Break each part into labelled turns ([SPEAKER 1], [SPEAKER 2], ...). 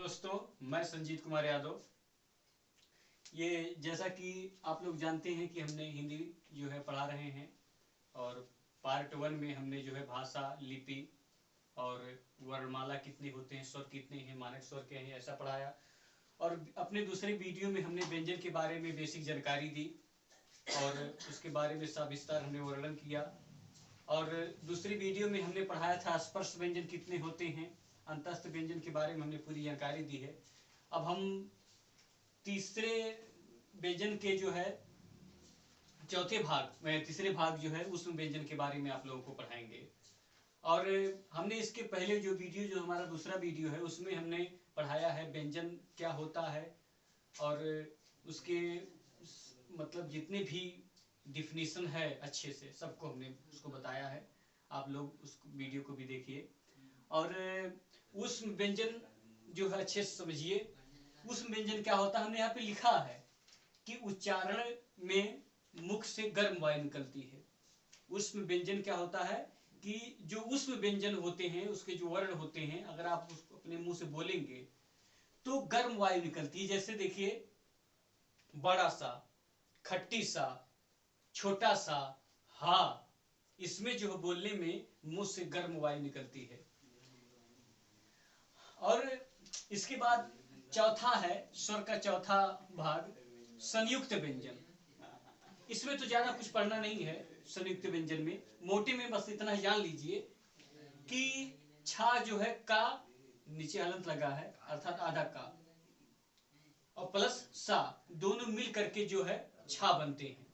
[SPEAKER 1] दोस्तों, मैं संजीत कुमार यादव। ये जैसा कि आप लोग जानते हैं कि हमने हिंदी जो है पढ़ा रहे हैं और पार्ट 1 में हमने जो है भाषा, लिपि और वर्णमाला कितने होते हैं, स्वर कितने हैं, मानक स्वर क्या हैं, ऐसा पढ़ाया। और अपने दूसरे वीडियो में हमने व्यंजन के बारे में बेसिक जानकारी दी और उसके बारे में सविस्तार हमने वर्णन किया। और दूसरी वीडियो में हमने पढ़ाया था स्पर्श व्यंजन कितने होते हैं, अंतस्थ व्यंजन के बारे में हमने पूरी जानकारी दी है। अब हम तीसरे व्यंजन के जो है चौथे भाग में तीसरे भाग जो है उस व्यंजन के बारे में आप लोगों को पढ़ाएंगे। और हमने इसके पहले जो वीडियो, जो हमारा दूसरा वीडियो है, उसमें हमने पढ़ाया है व्यंजन क्या होता है और उसके मतलब जितने भी डिफिनीशन है अच्छे से सबको हमने उसको बताया है। आप लोग उस वीडियो को भी देखिए और उस व्यंजन जो है अच्छे से समझिए। उस व्यंजन क्या होता है, हमने यहाँ पे लिखा है कि उच्चारण में मुख से गर्म वायु निकलती है। उष्म व्यंजन क्या होता है कि जो उष्म व्यंजन होते हैं, उसके जो वर्ण होते हैं, अगर आप उसको अपने मुंह से बोलेंगे तो गर्म वायु निकलती है। जैसे देखिए, बड़ा सा, खट्टी सा, छोटा सा, हा, इसमें जो बोलने में मुंह से गर्म वायु निकलती है। और इसके बाद चौथा है, स्वर का चौथा भाग, संयुक्त व्यंजन। इसमें तो ज्यादा कुछ पढ़ना नहीं है। संयुक्त व्यंजन में मोटे में बस इतना जान लीजिए कि छा जो है का नीचे हलंत लगा है अर्थात आधा का, और प्लस सा, दोनों मिल करके जो है छा बनते हैं,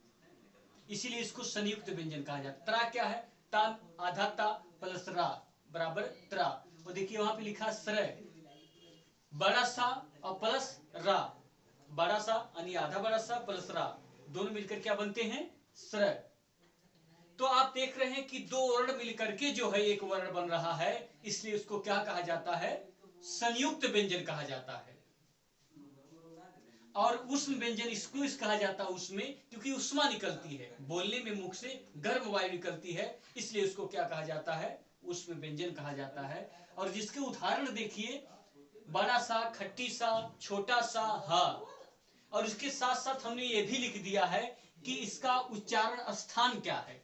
[SPEAKER 1] इसीलिए इसको संयुक्त व्यंजन कहा जाता है। त्रा क्या है, ता आधा ता प्लस रा बराबर त्रा। और देखिए वहां पे लिखा श्रय, बड़ा सा और प्लस रा, बड़ा सा यानी आधा बड़ा सा प्लस रा, दोनों मिलकर क्या बनते हैं, श्रय। तो आप देख रहे हैं कि दो वर्ण मिलकर के जो है एक वर्ण बन रहा है, इसलिए उसको क्या कहा जाता है, संयुक्त व्यंजन कहा जाता है। और उष्म व्यंजन इसको कहा जाता है उसमें, क्योंकि उष्मा निकलती है, बोलने में मुख से गर्म वायु निकलती है, इसलिए उसको क्या कहा जाता है, उष्म व्यंजन कहा जाता है। और जिसके उदाहरण देखिए, बड़ा सा, खट्टी सा, छोटा सा, हा। और इसके साथ साथ हमने ये भी लिख दिया है कि इसका उच्चारण स्थान क्या है।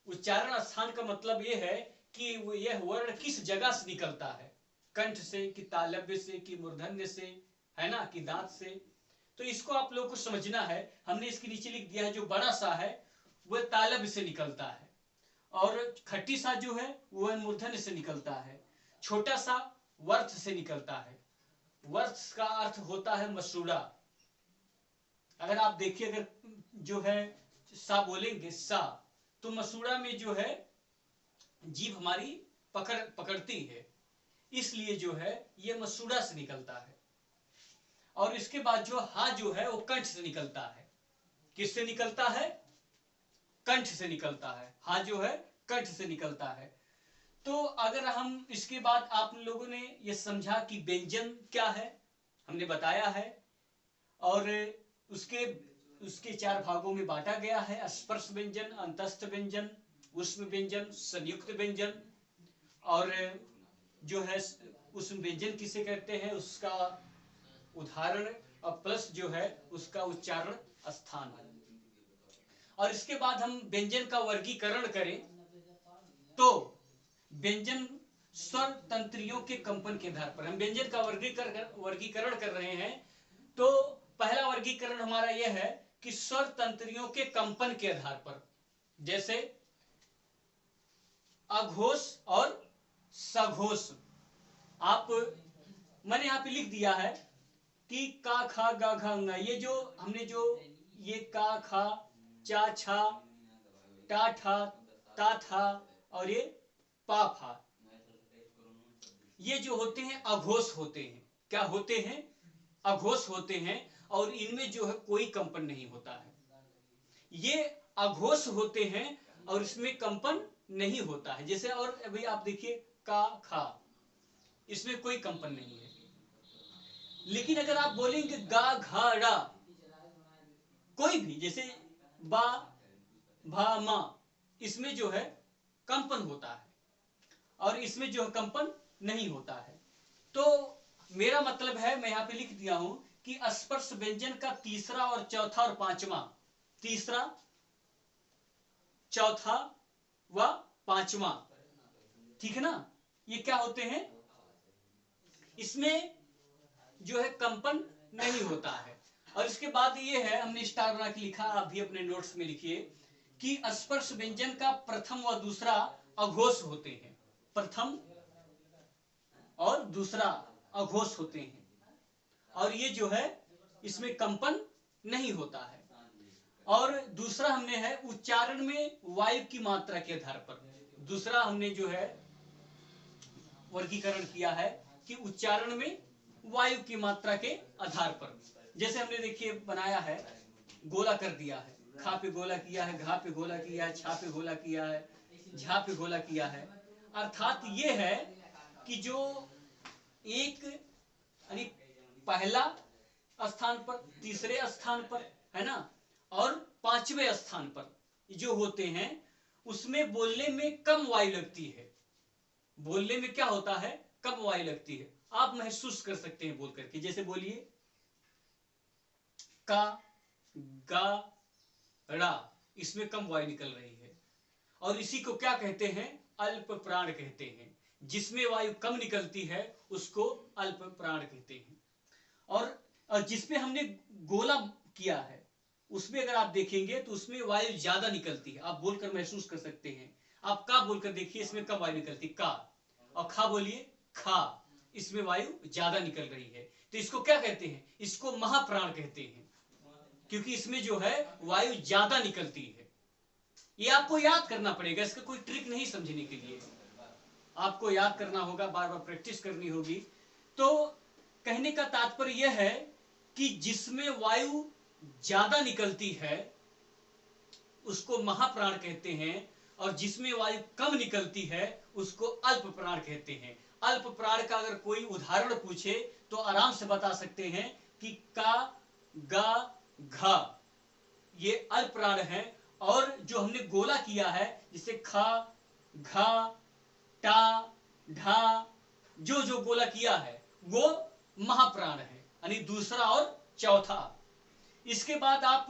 [SPEAKER 1] उच्चारण स्थान का मतलब यह है कि यह वर्ण किस जगह से निकलता है, कंठ से कि तालव्य से कि मूर्धन्य से, है ना, कि दांत से। तो इसको आप लोगों को समझना है। हमने इसके नीचे लिख दिया है, जो बड़ा सा है वह तालव्य से निकलता है, और खट्टी सा जो है वह मूर्धन्य से निकलता है, छोटा सा वर्थ से निकलता है। वर्थ का अर्थ होता है मसूड़ा। अगर आप देखिए, अगर जो है सा बोलेंगे सा, तो मसूड़ा में जो है जीभ हमारी पकड़ती है, इसलिए जो है ये मसूड़ा से निकलता है। और इसके बाद जो हा जो है वो कंठ से निकलता है। किससे निकलता है, कंठ से निकलता है। हा जो है कंठ से निकलता है। तो अगर हम इसके बाद आप लोगों ने ये समझा कि व्यंजन क्या है, हमने बताया है, और उसके उसके 4 भागों में बांटा गया है, स्पर्श व्यंजन, अंतस्थ व्यंजन, उष्म व्यंजन, संयुक्त व्यंजन। और जो है उष्म व्यंजन किसे कहते हैं, उसका उदाहरण, और प्लस जो है उसका उच्चारण स्थान है। और इसके बाद हम व्यंजन का वर्गीकरण करें तो व्यंजन स्वर तंत्रियों के कंपन के आधार पर हम व्यंजन का वर्गीकरण कर रहे हैं। तो पहला वर्गीकरण हमारा यह है कि स्वर तंत्रियों के कंपन के आधार पर, जैसे अघोष और सघोष। आप मैंने यहां पे लिख दिया है कि का खा गा घा अंगा, ये जो हमने जो ये का खा चा छा टा ठा ता था और ये पा फा, ये जो होते हैं अघोष होते हैं। क्या होते हैं, अघोष होते हैं। और इनमें जो है कोई कंपन नहीं होता है। ये अघोष होते हैं और इसमें कंपन नहीं होता है। जैसे और अभी आप देखिए का खा, इसमें कोई कंपन नहीं है। लेकिन अगर आप बोलेंगे गा घा ड़ा, कोई भी, जैसे बा भा मा, इसमें जो है कंपन होता है और इसमें जो कंपन नहीं होता है। तो मेरा मतलब है, मैं यहां पे लिख दिया हूं कि स्पर्श व्यंजन का तीसरा और चौथा और पांचवा, तीसरा चौथा व पांचवा, ठीक है ना, ये क्या होते हैं, इसमें जो है कंपन नहीं होता है। और इसके बाद ये है, हमने स्टार बना के लिखा, आप भी अपने नोट्स में लिखिए कि स्पर्श व्यंजन का प्रथम व दूसरा अघोष होते हैं, प्रथम और दूसरा अघोष होते हैं, और ये जो है इसमें कंपन नहीं होता है। और दूसरा हमने है उच्चारण में वायु की मात्रा के आधार पर, दूसरा हमने जो है वर्गीकरण किया है कि उच्चारण में वायु की मात्रा के आधार पर, जैसे हमने देखिए बनाया है, गोला कर दिया है, खा पे गोला किया है, घा पे गोला किया है, छा पे गोला किया है, झा पे गोला किया है। अर्थात ये है कि जो एक यानी पहला स्थान पर, तीसरे स्थान पर, है ना, और पांचवें स्थान पर जो होते हैं उसमें बोलने में कम वायु लगती है, बोलने में क्या होता है, कम वायु लगती है। आप महसूस कर सकते हैं बोल करके, जैसे बोलिए का, गा, रा, इसमें कम वायु निकल रही है, और इसी को क्या कहते हैं, अल्प प्राण कहते हैं। जिसमें वायु कम निकलती है उसको अल्प प्राण कहते हैं। और जिसमें हमने गोला किया है उसमें अगर आप देखेंगे तो उसमें वायु ज्यादा निकलती है, आप बोलकर महसूस कर सकते हैं। आप का बोलकर देखिए, इसमें कम वायु निकलती का, और खा बोलिए खा, इसमें वायु ज्यादा निकल रही है। तो इसको क्या कहते हैं, इसको महाप्राण कहते हैं, क्योंकि इसमें जो है वायु ज्यादा निकलती है। ये आपको याद करना पड़ेगा, इसका कोई ट्रिक नहीं समझने के लिए, आपको याद करना होगा, बार बार प्रैक्टिस करनी होगी। तो कहने का तात्पर्य यह है कि जिसमें वायु ज्यादा निकलती है उसको महाप्राण कहते हैं, और जिसमें वायु कम निकलती है उसको अल्प प्राण कहते हैं। अल्प प्राण का अगर कोई उदाहरण पूछे तो आराम से बता सकते हैं कि का, गा, घा, ये अल्प प्राण है। और जो हमने गोला किया है, जिसे खा, घा, टा, ढा, जो जो गोला किया है वो महाप्राण है, यानी दूसरा और चौथा। इसके बाद आप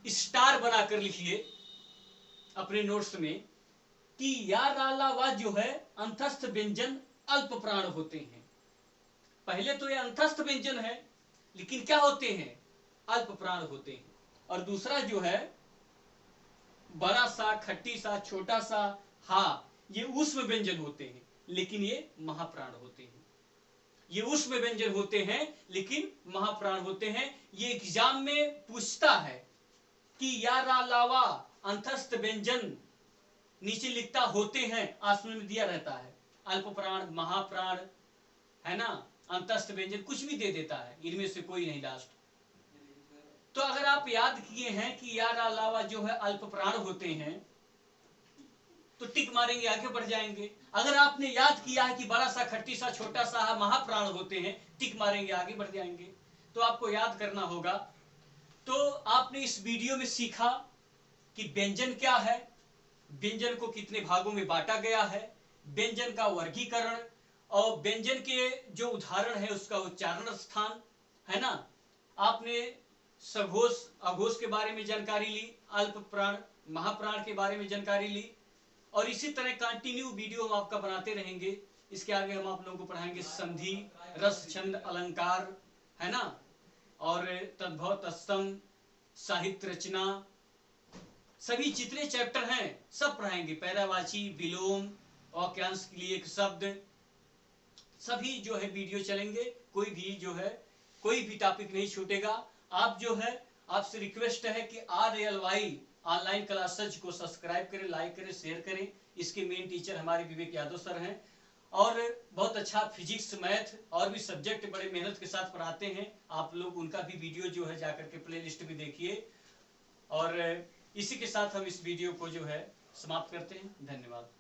[SPEAKER 1] स्टार बनाकर लिखिए अपने नोट्स में कि या, रा, ला, वा जो है अंतस्थ व्यंजन अल्प प्राण होते हैं। पहले तो ये अंतस्थ व्यंजन है, लेकिन क्या होते हैं, अल्प प्राण होते हैं। और दूसरा जो है बड़ा सा, खट्टी सा, छोटा सा, हा, ये ऊष्म व्यंजन होते हैं, लेकिन ये महाप्राण होते हैं। ये ऊष्म व्यंजन होते हैं लेकिन महाप्राण होते हैं। ये एग्जाम में पूछता है कि या, रा, ला, वा अंतस्थ व्यंजन नीचे लिखता होते हैं, आसमान में दिया रहता है, अल्प प्राण, महाप्राण, है ना, अंतस्थ व्यंजन कुछ भी दे देता है, इनमें से कोई नहीं लास्ट। तो अगर आप याद किए हैं कि या, रा, ला, वा जो है अल्प प्राण होते हैं तो टिक मारेंगे, आगे बढ़ जाएंगे। अगर आपने याद किया है कि बड़ा सा, खट्टी सा, छोटा सा महाप्राण होते हैं, टिक मारेंगे, आगे बढ़ जाएंगे। तो आपको याद करना होगा। तो आपने इस वीडियो में सीखा कि व्यंजन क्या है, व्यंजन को कितने भागों में बांटा गया है, व्यंजन का वर्गीकरण, और व्यंजन के जो उदाहरण है उसका उच्चारण स्थान, है ना। आपने सघोष, अघोष के बारे में जानकारी ली, अल्प प्राण, महाप्राण के बारे में जानकारी ली, और इसी तरह कंटिन्यू वीडियो हम आपका बनाते रहेंगे। इसके आगे हम आप लोगों को पढ़ाएंगे संधि, रस, छंद, अलंकार, है ना, और तद्भव, तत्सम, साहित्य रचना, सभी जितने चैप्टर हैं सब पढ़ाएंगे। पैरावाची, विलोम, वाक्यांश के लिए एक शब्द, सभी जो है वीडियो चलेंगे। कोई भी जो है, कोई भी टॉपिक नहीं छूटेगा। आप जो है, आपसे रिक्वेस्ट है कि RLY ऑनलाइन क्लासेज को सब्सक्राइब करें, लाइक करें, शेयर करें। इसके मेन टीचर हमारे विवेक यादव सर हैं, और बहुत अच्छा फिजिक्स, मैथ और भी सब्जेक्ट बड़े मेहनत के साथ पढ़ाते हैं। आप लोग उनका भी वीडियो जो है जाकर के प्लेलिस्ट में देखिए। और इसी के साथ हम इस वीडियो को जो है समाप्त करते हैं। धन्यवाद।